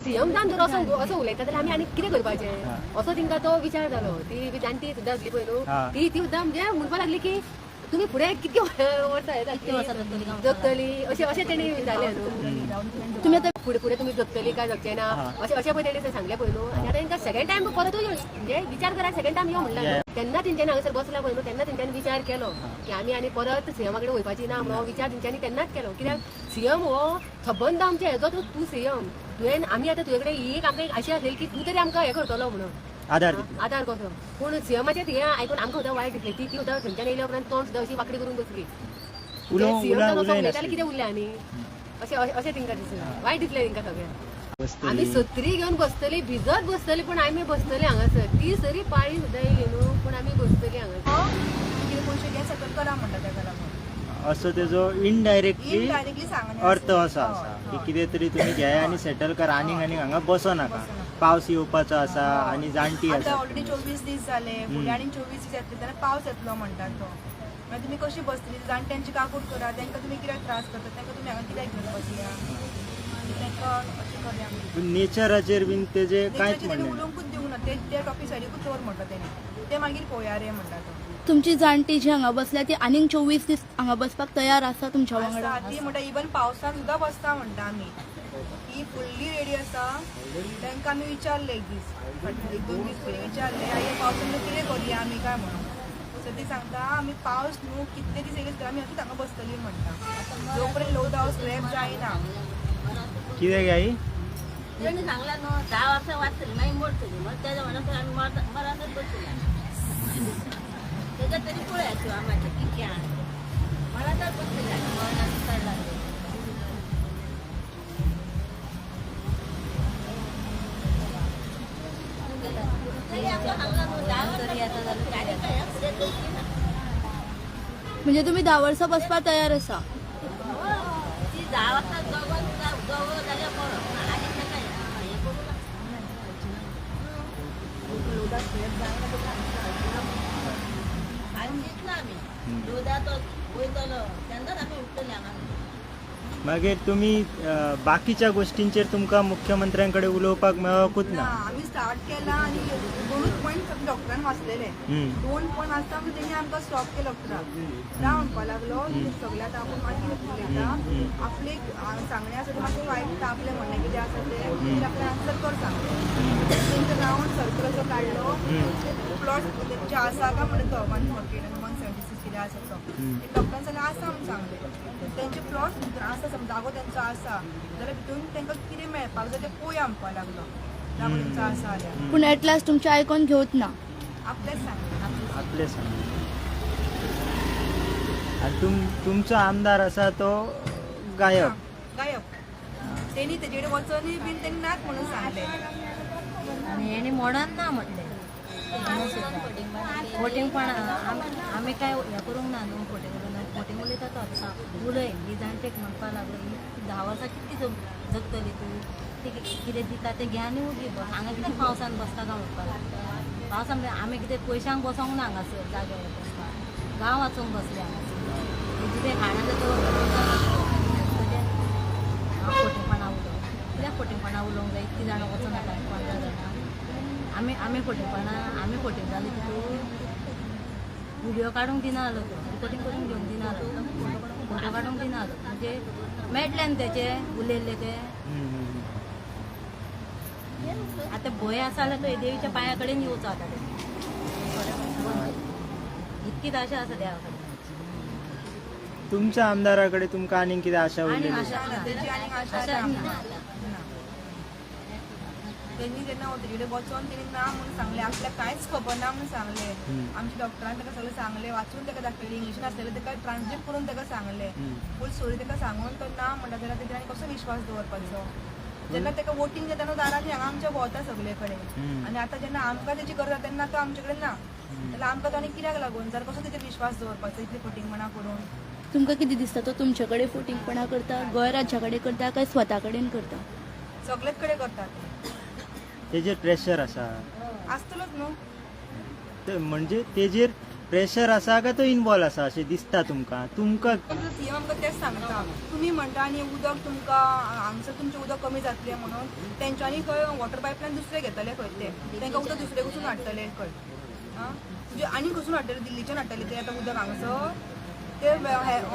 CM जावन जर असं उलयता जाल्यार आमी आनी कितें करपाचें असो तिंका तो विचार जालो. ती जाणटी सुद्दां आसली पळय न्हू, ती सुद्दां म्हणजे म्हणपाक लागली की तुमी फुडें कितके वर्सां जगतली अशें तेणी विचारलें न्हू. तुमी आतां फुडें तुमी जगतली काय जगचें ना अशें पळय तेणी सांगलें पळय न्हू. आनी आतां तांकां सेकंड टायम परत म्हणजे विचार करा सेकंड टायम यो म्हणला. तेन्ना तेंच्यांनी हांगासर बसला पळय न्हू, तेन्ना तेंच्यांनी विचार केलो की आमी आनी परत सीएमा कडेन वचपाची ना म्हणून विचार तेंच्यांनी तेन्नाच केलो. कित्याक सीएम हो सबंद आमचे हेजो तूं सीएम तुवें आमी आतां तुजे कडेन ही आमकां अशी आसलेली की तूं तरी आमकां हें करतलो म्हणून आधार कसो. पूण सीएमाचें हें आयकून आमकां सुद्दां वायट दिसलें. ती सुद्दां थंयच्यान येयल्या उपरांत तोंड सुद्दां अशी वांकडी करून बसली. कितें उरलें आनी अशें तिंकां दिसलें, वायट दिसलें तिंकां सगळ्यांक. आमी सत्री घेवन बसतली, भिजत बसतली, पूण आमी बसतली हांगासर. ती सरी पाळी सुद्दां येयली न्हू, पूण आमी बसतली हांगासर. कितें पयशे घे सकट करा म्हणटा ताका लागून असो तेजो इनडायरेक्टली अर्थ असो आसा आसा की कितें तरी तुमी घ्या आनी सेटल करा. आनीक हांगा बसो नाका. पावस येवपाचो आसा आनी जाणटी आतां आसा. ऑलरेडी 24 दीस जाले, फुडें आनी 24 दीस येतले तेन्ना पावस येतलो म्हणटा तो. मागीर तुमी कशी बसतली जाणट्यांची काकूट करा, तांकां तुमी कित्याक त्रास करता, तांकां तुमी हांगा कित्याक घेवन बसया. तांकां अशें करया. नेचराचेर बीन तेजे कांयच तेणी म्हणलें उलोवंकूच दिवंक ना. ते टॉपीक सायडीकूच दवर म्हणटा तेणी. ते मागीर पळोवया रे म्हणटा तो. तुमची जाणटी जी हांगा बसल्या ती आनीक 24 दीस हांगा बसपाक तयार आसा तुमच्या वांगडा? ती म्हणटा इवन पावसान सुद्दां बसता म्हणटा आमी. ही फुल्ली रेडी आसा. तांकां आमी विचारले एक दीस, 1-2 दीस पयलीं विचारले आय पावसान कितें करया आमी काय म्हणून. सो ती सांगता आमी पावस न्हू कितले दीस येयले सुद्दां आमी अशीच हांगा बसतली म्हणटा. जो पर्यंत लोड हावस स्लॅब जायना. कितें आई त्यांनी सांगला न्हू 10 वर्सां वाचतली मागीर मोडटली. मग त्याच्या म्हणून आमी मराठच बसतली. त्याच्यात तरी पळयाच्यो आमाच्या कित्यान मला तर बसतली मरणाची चड लागली. म्हणजे तुम्ही 10 वर्सां बसपाक तयार आसा? ती 10 वर्सां जवळ जाल्यार बरो आनी ताका हें करूं आनी दिसला आमी दुदाचो वयतलो तेन्नाच आमी उठतली हांगा. मागीर तुमी बाकीच्या गोष्टींचेर तुमकां मुख्यमंत्र्यांकडे उलोवपाक मेळकूच ना. आमी स्टार्ट केला आनी 2 पॉयंट डॉक्टरान वाचलेले. 2 पॉयंट वाचता म्हणजे तेणी आमकां स्टॉप केलो डॉक्टरान. राव म्हणपा लागलो सगळ्यात आपूण मागीर उलयता आपले सांगणे आसा ते मातशें वायट आपलें म्हणणें कितें आसा तें आपलें आन्सर कर सांगलें. तेंचो रावंड सर्कल असो काडलो. प्लॉट तेंचे आसा काय म्हणून तो 148 आणि 176 कितें आसा तो ते डॉक्टरान सांगलें आसा म्हूण सांगलें. तेंचे प्लॉट आसा जागो तेंचो आसा जाल्यार भितून तांकां कितें मेळपाक जाय तें पळोवया म्हणपा लागलो. जागो तेंचो आसा जाल्यार पूण एट लास्ट तुमचें आयकोन घेवत ना. आपलेंच सांगलें. आपले सांग. आनी तुमचो आमदार आसा तो गायब. तेणी तेजे कडेन वचोनूय बीन तेणी नाच म्हणून सांगलें. आनी हेणी मोडान ना म्हटलें. फोटींग पण आमी काय हें करूंक ना न्हू. फोटींग उलयता तो आतां उलय ही जाणटेक म्हणपाक लागलो ही 10 वर्सां कितली जगतली तूं. ती कितें दिता तें घे आनी उगी बस. हांगा कितें पावसान बसता काय म्हणपाक लागलो. पावसान आमी कितें पयशांक बसोंक ना हांगासर जाग्यार बसपाक. गांव वाचूंक बसले हांगासर. कितें खाणाचें हांव फोटींगपणां उलोवं कित्याक फोटींगपणां उलोवंक जाय. इतलीं जाणां वचूं नाका 15 जाणां. आमी फोटींग जाली तितून व्हिडियो काडूंक दिना जालो तो. रिकॉर्डिंग करून घेवंक दिना जालो. फोटो काडूंक दिना जालो. म्हणजे मेळटले न्ही तेचे उलयल्ले ते. आतां भंय आसा जाल्यार तो देवीच्या पांया कडेन येवचो आतां ते. इतकीच आशा आसा देवा कडेन. तुमच्या आमदाराकडे तुमकां आनीक कितें आशा आनी उरलेली? तेची आनीक आशा ना. तेणी जेन्ना तेजे कडेन वचोन तेणी ना म्हणून सांगलें. आपल्याक कांयच खबर ना म्हणून सांगलें. आमच्या डॉक्टरान ताका सगळें सांगलें. वाचून ताका दाखयलें. इंग्लिशीन आसलेलें ताका ट्रान्सलेट करून ताका सांगलें. फूल स्टोरी ताका सांगून तो ना म्हणटा जाल्यार तेजेर आनी कसो विश्वास दवरपाचो. जेन्ना ताका वोटींग जाता न्हू दारांनी हांगा आमच्या भोंवता सगळे कडेन. आनी आतां जेन्ना आमकां तेची गरज तेन्ना तो आमचे कडेन ना जाल्यार आमकां तो आनी कित्याक लागून जाल्यार कसो तेजेर विश्वास दवरपाचो इतली फोटींगपणां करून. तुमकां कितें दिसता तो तुमचे कडेन फोटींगपणां करता, गोंय राज्या कडेन करता काय स्वता कडेन करता? सगळेच कडेन करतात. तेजेर प्रेशर आसा आसतलोच न्हू. म्हणजे तेजेर प्रेशर असा का तो इनवॉल्व असा अशें दिसता तुमका सीएम आमकां तेच सांगता तुम्ही म्हणटा आनी उदक तुमकां हांगसर तुमचें उदक कमी जातलें म्हणून तेंच्यांनी खंय वॉटर पायपलायन दुसरे घेतले खंय ते तांकां उदक दुसरे कडसून हाडटले खंय म्हणजे आनी खंयसून हाडटले दिल्लीच्यान हाडटले ते आतां उदक हांगसर ते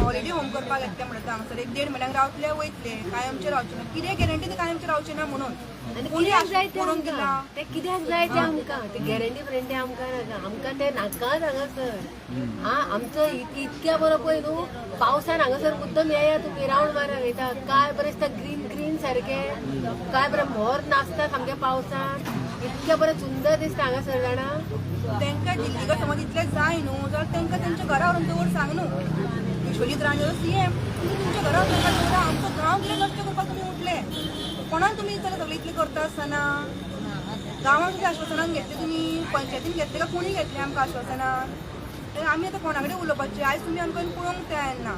ऑलरेडी होम करपाक येतले म्हणटा हांगसर 1-1.5 म्हयन्याक रावतले वयतले कायमचे रावचे ना कितें गॅरंटी ते कायमचे रावचे ना म्हणून आनी कोणी कित्याक जाय ते करून दिला आमकां ते कित्याक जाय ते आमकां ते गॅरंटी फ्रेंडी आमकां नाका आमकां ते नाकाच हांगासर आमचो इतक्या बरो पळय न्हू पावसान हांगासर मुद्दम येया तुमी रावंड मारक वयता काय बरें दिसता ग्रीन ग्रीन सारके काय बरें मोर नाचता सामके पावसान इतकें बरें सुंदर दिसता हांगासर जाणा तांकां दिल्लीका समज इतले जाय न्हू जाल्यार तांकां तेंच्या घरा व्हरून दवर सांग न्हू विश्वजीत राणे सीएम तुमच्या घरा व्हरून तांकां दवरा आमचो गांव कितें नश्ट करपाक तुमी उठले कोणाक तुमी सगळे इतले करता आसतना गांवांत कितें आश्वासनान घेतले तुमी पंचायतीन घेतले काय कोणी घेतले आमकां आश्वासनान आमी आतां कोणा कडेन उलोवपाचें आयज तुमी आमकां पळोवंक तयार ना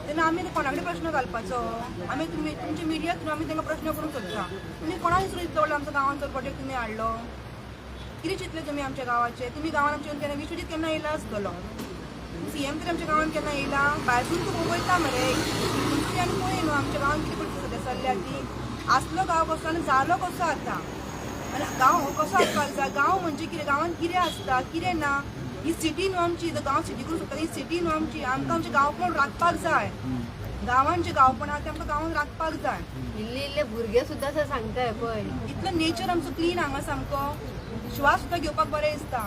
तेन्ना आमी आतां कोणा कडेन प्रश्न घालपाचो आमी तुमचे मिडिया थ्रू आमी तांकां प्रश्न करूंक सोदता तुमी कोणाक विसरून दवरलो आमचो गांवांत तो प्रोजेक्ट तुमी हाडलो कितें चिंतले तुमी आमच्या गांवाचे तुमी गांवांत आमच्या केन्ना विश्वजीत केन्ना येयला आसतलो सीएम तरी आमच्या गांवांत केन्ना येयला भायरसून तूं वयता मरे तुमी आनी पळय न्हू आमच्या गांवांत कितें परिस्थिती सद्या चल्ल्या ती आसलो गांव कसो आनी जालो कसो आतां आनी गांव हो कसो आसपाक जाय गांव म्हणजे कितें गांवांत कितें आसता कितें ना ही सिटी न्हू आमची गांव सिटी करून सोदता ही सिटी न्हू आमची आमकां आमचें गांवपण राखपाक जाय गांवांत जे गांवपण आहा ते आमकां गांवांत राखपाक जाय इल्ले इल्ले भुरगे सुद्दां असं सांगताय पळय इतलो नेचर आमचो क्लीन हांगा सामको श्वास सुद्दां घेवपाक बरें दिसता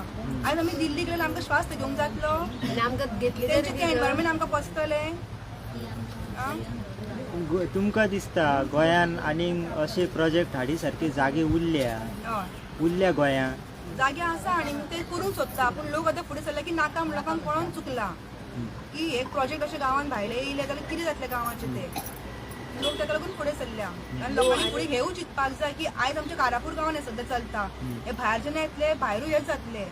आयज आमी दिल्ली गेल्यार आमकां श्वास घेवंक जातलो आनी आमकां घेतली तेंचे ते एनवायरमेंट आमकां पसतले तुमकां दिसता गोंयान आनीक अशे प्रोजेक्ट हाडी सारके जागे उरल्या गोंयान जागे आसा आनी ते करूंक सोदता पूण लोक आतां फुडें सरले की नाका म्हण लोकांक कळोन चुकला की एक प्रोजेक्ट अशे गांवांत भायले येयले जाल्यार कितें जातलें गांवाचे ते लोक ताका लागून फुडें सरल्या आनी लोकांनी फुडें हेवूय चिंतपाक जाय की आयज आमच्या कारापूर गांवांत हे सद्या चलता हे भायरच्यान येतले भायरूय हेच जातले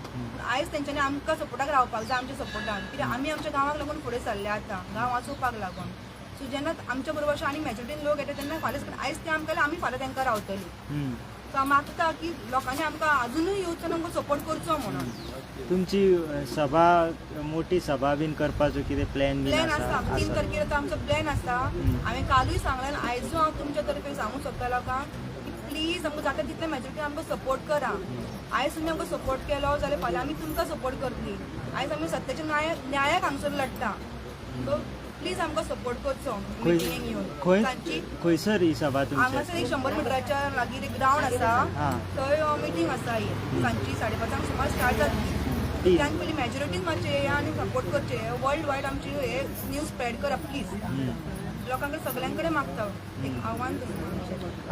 आयज तेंच्यांनी आमकां सपोर्टाक रावपाक जाय आमच्या सपोर्टान कित्याक आमी आमच्या गांवाक लागून फुडें सरले आतां गांव वाचोवपाक लागून सो जेन्ना आमच्या बरोबर अशे आनी मेजॉरिटीन लोक येता तेन्ना फाल्यां आयज ते आमकां आमी फाल्यां तांकां रावतली सो हांव मागता की लोकांनी आमकां अजुनूय येवचो आमकां सपोर्ट करचो म्हणून तुमची सभा मोठी सभा बीन करपाचो कितें प्लॅन आसा 3 तारखेर तो आमचो प्लॅन आसा हांवें कालूय सांगलें आयजूय हांव तुमच्या तर्फे सांगूंक सोदता लोकांक की प्लीज आमकां जाता तितले मेजॉरिटी आमकां सपोर्ट करा आयज तुमी आमकां सपोर्ट केलो जाल्यार फाल्यां आमी तुमकां सपोर्ट करतली आयज आमी सत्याच्या न्यायाक हांगसर लढटा सो प्लीज आमकां सपोर्ट करचो मिटिंगेक येवन खंयसर ही सभा तुमची हांगासर एक 100 मिटराच्या लागीं एक ग्रावंड आसा थंय मिटींग आसा ही सांजची 5:30 सुमार स्टार्ट जातली त्यान पयलीं मेजॉरिटीन मातशें येया आनी सपोर्ट करचे वर्ल्ड वायड आमची हे न्यूज स्प्रेड करप प्लीज लोकांकडे सगळ्यां कडेन मागता एक आव्हान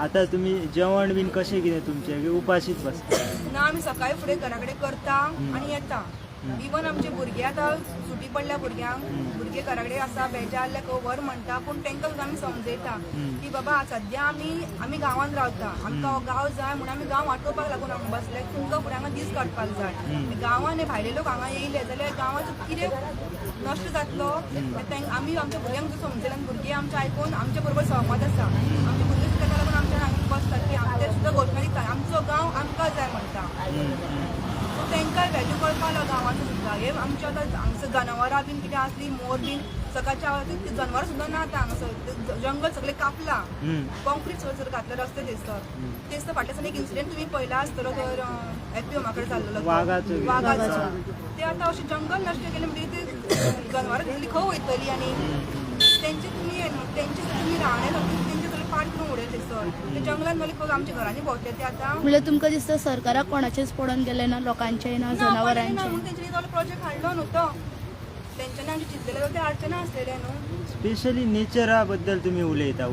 आतां तुमी जेवण बीन कशें कितें तुमचें उपाशीच बसता ना आमी सकाळी फुडें घरा कडेन करता आनी येता इवन आमचे भुरगे आतां सुटी पडल्या भुरग्यांक भुरगे घरा कडेन आसा बेजारले व्हर म्हणटा पूण तांकां सुद्दां आमी समजयता की बाबा सद्या आमी गांवांत रावता आमकां गांव जाय म्हणून आमी गांव वाटोवपाक लागून हांगा बसले तुमकां फुडें हांगा दीस काडपाक जाय गांवांत हे भायले लोक हांगा येयले जाल्यार गांवाचो कितें नश्ट जातलो आमी आमच्या भुरग्यांक समजयलें आनी भुरगे आमचे आयकून आमचे बरोबर सहमत आसा आमचे भुरगे सुद्दां ताका लागून आमच्या हांगा बसतात की आमचे सुद्दां घोशणा दिता आमचो गांव आमकां जाय म्हणटा तांकां व्हॅल्यू कळपाक लागला गांवाचो सुद्दां हे आमचे आतां हांगसर जनावरां बीन कितें आसली मोर बीन सकाळच्या जनवरां सुद्दां ना आतां हांगासर जंगल सगळें कापलां कॉन्क्रीट सगळे घातले रस्ते थंयसर ते दिसता फाटल्या दिसांनी एक इन्सिडेंट तुमी पळयला आसतलो तर एपीएमा कडेन जाल्लो वागाचो ते आतां अशें जंगल नश्ट केलें म्हणजे ते जनवरां घेतली खंय वयतली आनी तेंचे तुमी रावणे तेंचे सगळे पाड करून उडयले थंयसर ते जंगलान मागीर खंय आमच्या घरांनी भोंवतले ते आतां म्हणल्यार तुमकां दिसता सरकाराक कोणाचेच पडून गेले ना लोकांचे ना जनावरांचे म्हणून तेंच्यांनी तो प्रोजेक्ट हाडलो न्हू तो तेंच्यांनी आमचे चिंतलेले ते हाडचे नासलेले न्हू स्पेशली नेचरा बद्दल तुम्ही उलयता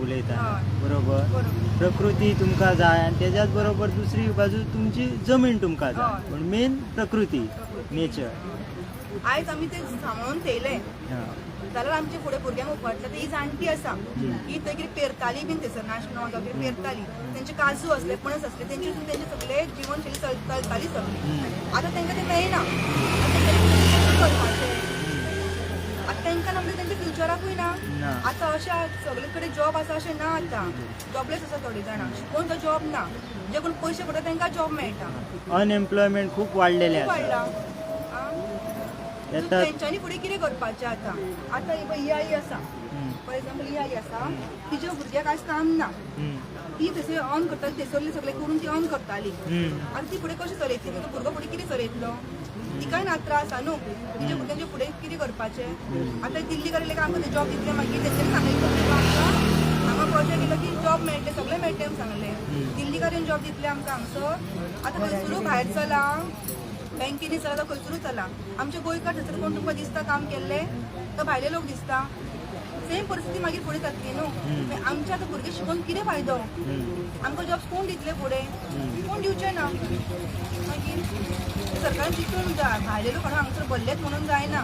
बरोबर प्रकृती तुमकां जाय आनी तेज्याच बरोबर दुसरी बाजू तुमची जमीन तुमकां जाय पण मेन प्रकृती नेचर आयज आमी ते सांबाळून थेयले जाल्यार आमचे फुडें भुरग्यांक उपकारता ही जाणटी आसा ही थंय कितें पेरताली बीन थंयसर नाशनो जावं कितें पेरताली तेंचे काजू असले पणस असले तेंचे सगळे जिवनशैली चलताली सगळी आतां तांकां ते मेळना करपाचें आतां तांकां ना म्हणजे तेंच्या फ्युचराकूय ना आतां अशें सगळे कडेन जॉब आसा अशें ना आतां जॉबलेस आसा थोडीं जाणां शिकून तो जॉब ना जे कोण पयशे पडटा तांकां जॉब मेळटा अनएम्प्लॉयमेंट खूब वाडलेलें आसा वाडला येतात तेंच्यांनी फुडें कितें करपाचें आतां ही आई आसा फॉर एग्जाम्पल ही आई आसा तिच्या भुरग्याक आयज काम ना ती तशें ऑन करताली थंयसरलें सगळें करून ती ऑन करताली आतां ती फुडें कशें चलयतली तो भुरगो फुडें कितें चलयतलो तिकाय ना त्रास आहा न्हू तिच्या भुरग्यांचे फुडें कितें करपाचें आतां दिल्ली गेले आमकां ते जॉब दितले मागीर तेंच्यांनी सांगलें आमकां हांगा प्रोजेक्ट येयलो की जॉब मेळटले सगळे मेळटले म्हूण सांगलें दिल्लीकारेन जॉब दितले आमकां हांगसर आतां खंयसरूय भायर चला बँकेनी चला जाल्यार खंयसरूय चला आमचे गोंयकार थंयसर कोण तुमकां दिसता काम केल्लें तो भायले लोक दिसता सेम परिस्थिती मागीर फुडें जातली न्हू आमचे आतां भुरगे शिकून कितें फायदो आमकां जॉब कोण दितले फुडें कोण दिवचे ना मागीर सरकारान चिंतून जाय भायले लोक हांगासर भरलेच म्हणून जायना